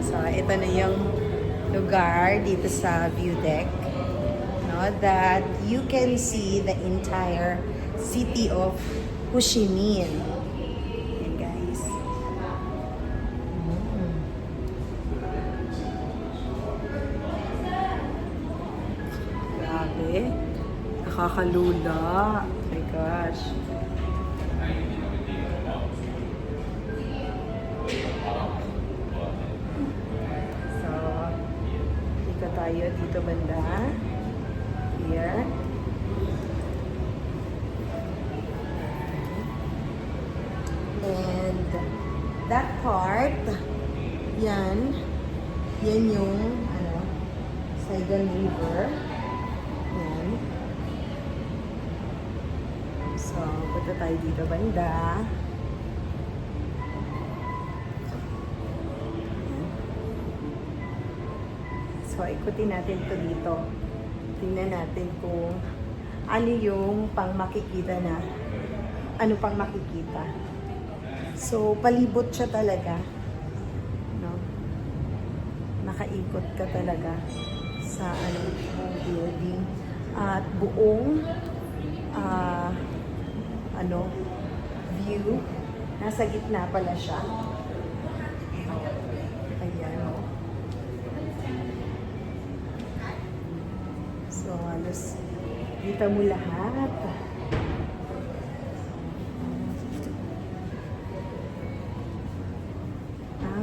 So, ito na yung lugar dito sa view deck. No, that you can see the entire city of Ho Chi Minh. Ayan, guys. Grabe. Nakakalula. Oh my gosh. So, dito tayo. Dito banda. Here. And that part, yan yung Saigon River. Yan. So, punta tayo dito banda. So, ikutin natin ito dito. Tingnan natin kung ano yung pang makikita na. Ano pang makikita. So, palibot siya talaga. No? Nakaikot ka talaga sa buong building. At buong view. Nasa gitna pala siya. Ayan, oh. So, halos kita mo lahat.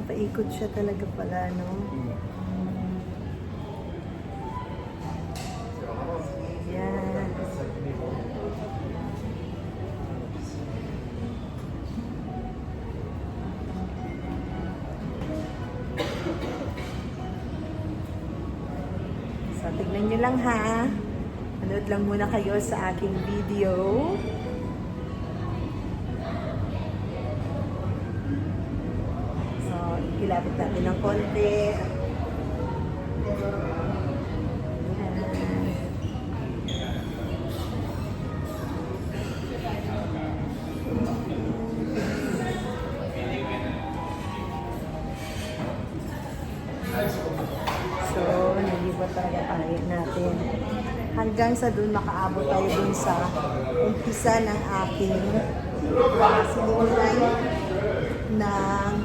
Paikot siya talaga pala, no? Yan. So, tignan nyo lang ha. Manood lang muna kayo sa aking video. So, ilapit natin ng konti. So, nalibot talaga tayo natin. Hanggang sa dun makaabot tayo dun sa umpisa ng aking sinimulan ng